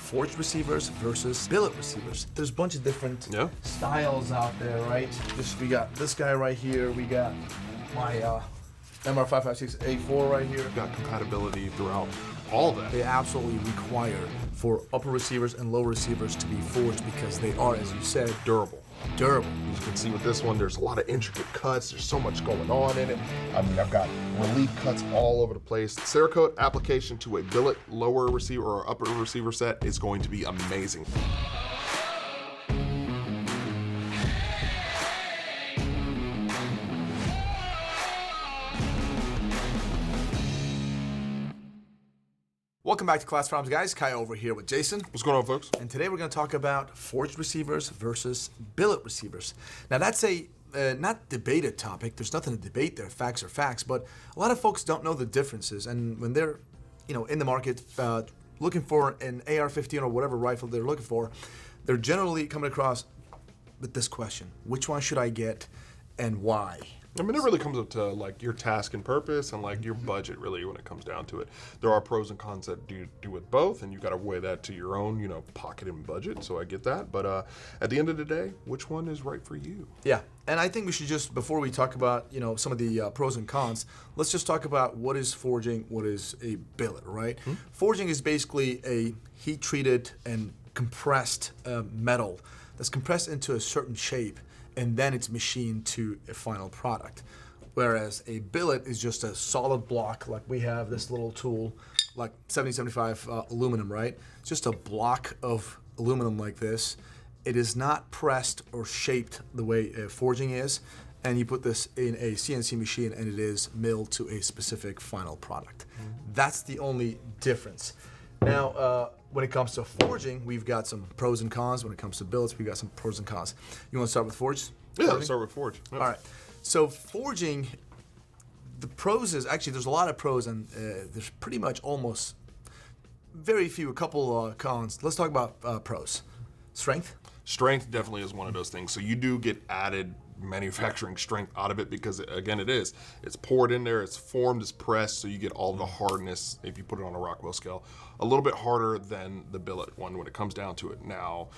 forged receivers versus billet receivers. There's a bunch of different styles out there, right? We got this guy right here. We got my MR556A4 right here. Got compatibility throughout all of that. They absolutely require for upper receivers and lower receivers to be forged because they are, as you said, Durable. durable. As you can see with this one, there's a lot of intricate cuts. There's so much going on in it. I mean, I've got relief cuts all over the place. Cerakote application to a billet lower receiver or upper receiver set is going to be amazing. Welcome back to Class Problems, guys. Kai over here with Jason. What's going on, folks? And today we're going to talk about forged receivers versus billet receivers. Now that's a not debated topic. There's nothing to debate there. Facts are facts. But a lot of folks don't know the differences. And when they're, in the market looking for an AR-15 or whatever rifle they're looking for, they're generally coming across with this question: which one should I get, and why? I mean, it really comes up to like your task and purpose and like your budget, really, when it comes down to it. There are pros and cons that do with both, and you got to weigh that to your own, pocket and budget. So I get that, but at the end of the day, which one is right for you? Yeah, and I think we should just, before we talk about some of the pros and cons, let's just talk about what is forging, what is a billet, right? Mm-hmm. Forging is basically a heat-treated and compressed metal that's compressed into a certain shape, and then it's machined to a final product. Whereas a billet is just a solid block, like we have this little tool, like 7075 aluminum, right? It's just a block of aluminum like this. It is not pressed or shaped the way forging is, and you put this in a CNC machine and it is milled to a specific final product. Mm-hmm. That's the only difference. Now, when it comes to forging, we've got some pros and cons. When it comes to billets, we've got some pros and cons. You want to start with forged? Yeah, let's start with forge. Yep. All right. So forging, the pros is, actually there's a lot of pros and there's pretty much almost very few, a couple cons. Let's talk about pros. Strength? Strength definitely is one of those things. So you do get added manufacturing strength out of it because, again, it's poured in there, it's formed, it's pressed, so you get all the hardness if you put it on a Rockwell scale. A little bit harder than the billet one when it comes down to it. Now,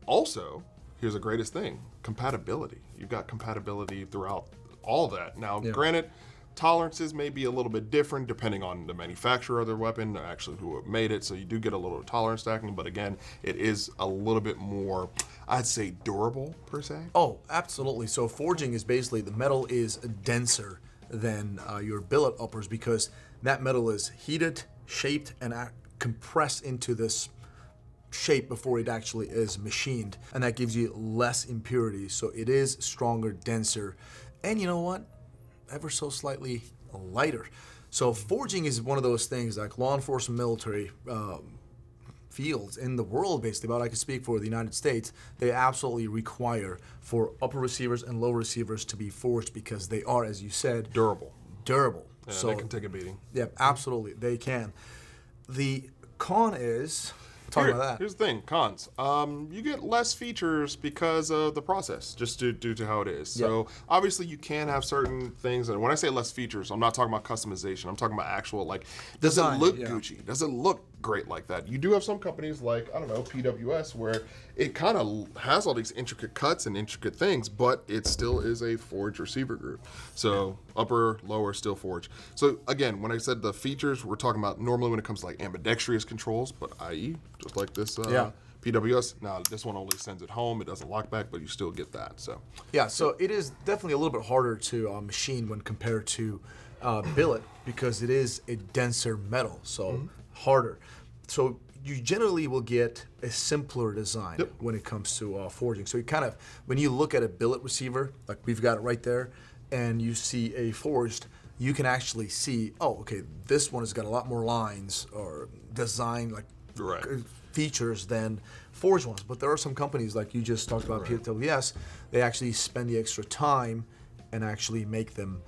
also, here's the greatest thing: compatibility. You've got compatibility throughout all that. Now, Granted, tolerances may be a little bit different depending on the manufacturer of the weapon, or actually who made it, so you do get a little tolerance stacking, but again, it is a little bit more, I'd say, durable per se. Oh, absolutely. So forging is basically, the metal is denser than your billet uppers because that metal is heated, shaped, and compressed into this shape before it actually is machined, and that gives you less impurities. So it is stronger, denser, and you know what? Ever so slightly lighter. So forging is one of those things like law enforcement, military fields in the world, basically, but I can speak for the United States, they absolutely require for upper receivers and lower receivers to be forged because they are, as you said, durable. Yeah, so they can take a beating. Yeah, absolutely, they can. The con is, talking about that. Here's the thing, cons. You get less features because of the process, just due to how it is. So obviously you can have certain things, and when I say less features, I'm not talking about customization. I'm talking about actual, like, does design, it look Gucci? Does it look great like that? You do have some companies like, I don't know, PWS, where it kind of has all these intricate cuts and intricate things, but it still is a forged receiver group. So upper, lower, still forged. So again, when I said the features, we're talking about normally when it comes to like ambidextrous controls, but i.e. just like this PWS. Now this one only sends it home. It doesn't lock back, but you still get that. So so it is definitely a little bit harder to machine when compared to billet because it is a denser metal, so harder. So you generally will get a simpler design when it comes to forging. So you kind of, when you look at a billet receiver, like we've got it right there, and you see a forged, you can actually see, oh, okay, this one has got a lot more lines or design, like features than forged ones. But there are some companies, like you just talked about, PWS, they actually spend the extra time and actually make them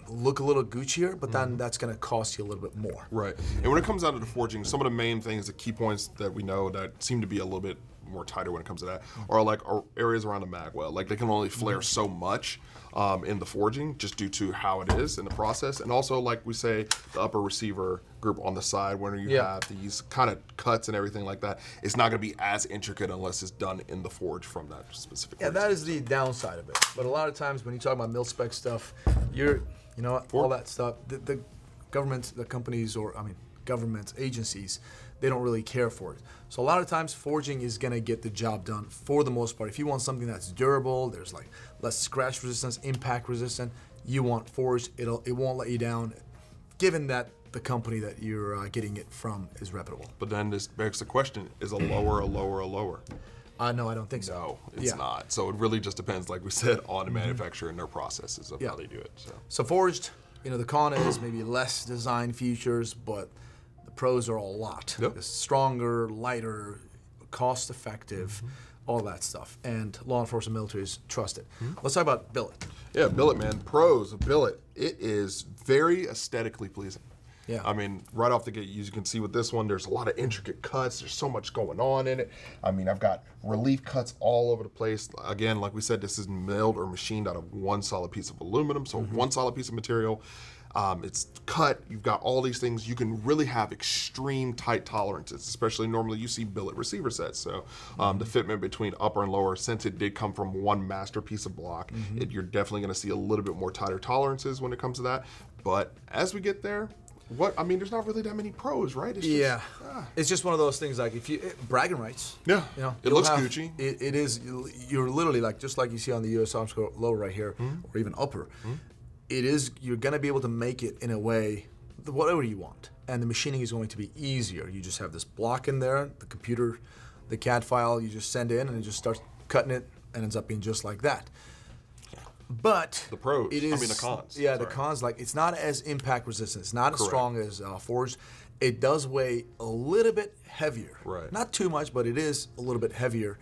look a little Guccier, but then that's going to cost you a little bit more. Right. And when it comes down to the forging, some of the main things, the key points that we know that seem to be a little bit more tighter when it comes to that. Or like areas around the mag well, like they can only flare so much in the forging just due to how it is in the process. And also, like we say, the upper receiver group on the side, when you have these kind of cuts and everything like that, it's not going to be as intricate unless it's done in the forge from that specific. Yeah, that is the downside of it. But a lot of times when you talk about mil spec stuff, all that stuff, the government, the companies, government agencies, they don't really care for it. So a lot of times forging is going to get the job done for the most part. If you want something that's durable, there's like less scratch resistance, impact resistant, you want forged, it won't let you down, given that the company that you're getting it from is reputable. But then this begs the question, is a lower a lower a lower? No, I don't think so. No, it's not. So it really just depends, like we said, on the manufacturer and their processes of how they do it. So forged, the con is maybe less design features, but the pros are a lot. Yep. It's stronger, lighter, cost effective, all that stuff. And law enforcement military is trusted. Let's talk about Billet. Yeah, Billet, man. Pros of Billet. It is very aesthetically pleasing. Yeah. I mean, right off the gate, as you can see with this one, there's a lot of intricate cuts. There's so much going on in it. I mean, I've got relief cuts all over the place. Again, like we said, this is milled or machined out of one solid piece of aluminum, so one solid piece of material. It's cut. You've got all these things. You can really have extreme tight tolerances, especially normally you see billet receiver sets. So the fitment between upper and lower, since it did come from one master piece of block, you're definitely going to see a little bit more tighter tolerances when it comes to that. But as we get there, there's not really that many pros, right? It's just, it's just one of those things. Like if you bragging rights, it looks Gucci. It is. You're literally just like you see on the U.S. Army lower right here, or even upper. It is. You're gonna be able to make it in a way, whatever you want, and the machining is going to be easier. You just have this block in there, the computer, the CAD file. You just send in, and it just starts cutting it, and ends up being just like that. But the pros, it is, the cons. Yeah, the cons, like it's not as impact resistant. It's not as strong as forged. It does weigh a little bit heavier. Right. Not too much, but it is a little bit heavier.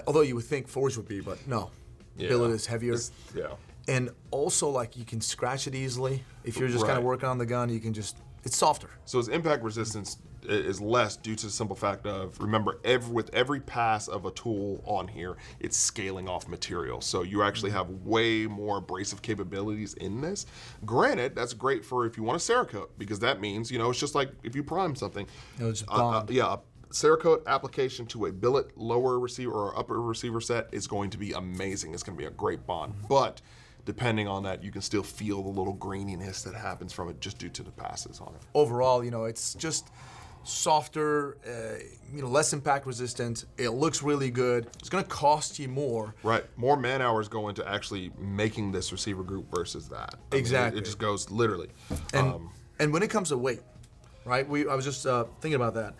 Although you would think forged would be, but no. Billet is heavier. And also, like, you can scratch it easily. If you're just kind of working on the gun, you can just, it's softer. So its impact resistance is less due to the simple fact of, remember, with every pass of a tool on here, it's scaling off material. So you actually have way more abrasive capabilities in this. Granted, that's great for if you want a Cerakote, because that means, it's just like if you prime something. It's bond. A Cerakote application to a billet lower receiver or upper receiver set is going to be amazing. It's going to be a great bond. But depending on that, you can still feel the little graininess that happens from it just due to the passes on it. Overall, it's just softer, less impact resistant. It looks really good. It's going to cost you more. Right. More man hours go into actually making this receiver group versus that. Exactly. It just goes literally. And when it comes to weight, right? I was just thinking about that.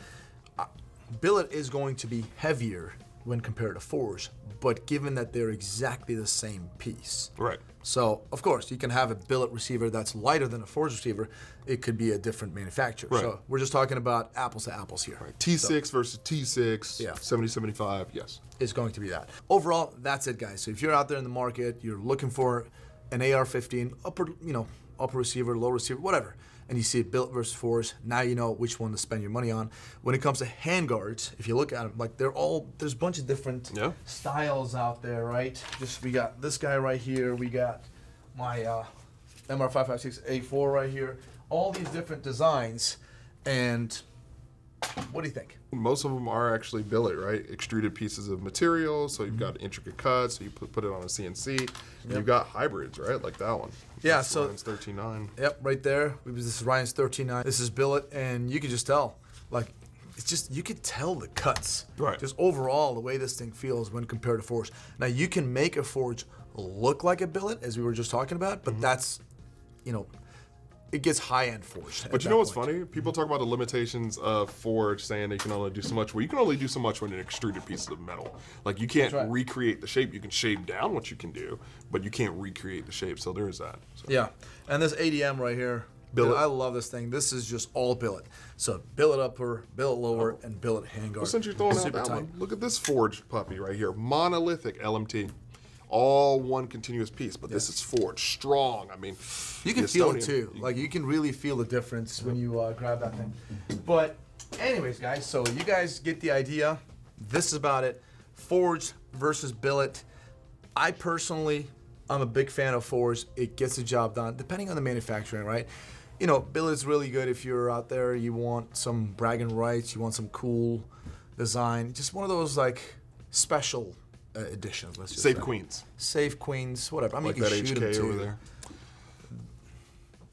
Billet is going to be heavier when compared to forged, but given that they're exactly the same piece. Right. So, of course, you can have a billet receiver that's lighter than a forged receiver. It could be a different manufacturer. Right. So we're just talking about apples to apples here. Right. T6 versus T6, 7075, yes. It's going to be that. Overall, that's it, guys. So if you're out there in the market, you're looking for an AR-15, upper receiver, low receiver, whatever, and you see it billet versus forged, now you know which one to spend your money on. When it comes to handguards, if you look at them, like there's a bunch of different styles out there, right? We got this guy right here. We got my MR556A4 right here. All these different designs, and what do you think? Most of them are actually billet, right? Extruded pieces of material, so you've got intricate cuts, so you put it on a CNC. You've got hybrids, right? Like that one. Yeah, That's so Ryan's 13.9. Yep, right there. This is Ryan's 13.9. This is billet, and you can just tell, like, it's just, you could tell the cuts. Right. Just overall, the way this thing feels when compared to forged. Now, you can make a forge look like a billet, as we were just talking about, but that's, it gets high-end forged. But you know what's funny? People talk about the limitations of forge, saying they can only do so much. Well, you can only do so much when an extruded piece of metal. Like, you can't recreate the shape. You can shape down what you can do, but you can't recreate the shape. So there is that. So. Yeah, and this ADM right here, billet. I love this thing. This is just all billet. So billet upper, billet lower, and billet handguard. Well, since you're throwing out that one, look at this forged puppy right here. Monolithic LMT. All one continuous piece, but this is forged, strong. I mean, you can feel it too. Like, you can really feel the difference when you grab that thing. But anyways, guys, so you guys get the idea. This is about it. Forged versus billet. I personally, I'm a big fan of forged. It gets the job done, depending on the manufacturing, right? You know, billet's really good if you're out there, you want some bragging rights, you want some cool design, just one of those like special editions. Let's just Save say. Queens. Save Queens, whatever. I mean, Like you that can shoot them HK too. over there.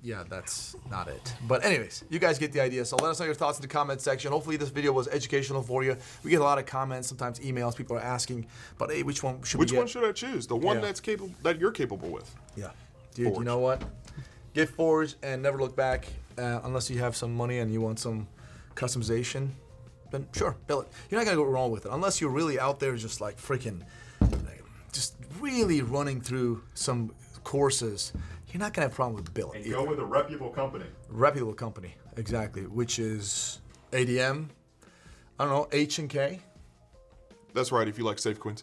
Yeah, that's not it. But anyways, you guys get the idea. So let us know your thoughts in the comment section. Hopefully this video was educational for you. We get a lot of comments, sometimes emails. People are asking, but hey, which one should we Which get? one should I choose? The one Yeah. that's capable, that you're capable with. Yeah. Dude, you Forged. know what? Get forged and never look back unless you have some money and you want some customization. Then sure, billet. You're not going to go wrong with it. Unless you're really out there just like freaking, like, just really running through some courses. You're not going to have a problem with billet. And either. go with a reputable company. Reputable company, exactly, which is ADM, I don't know, H&K. That's right, if you like Save Queens.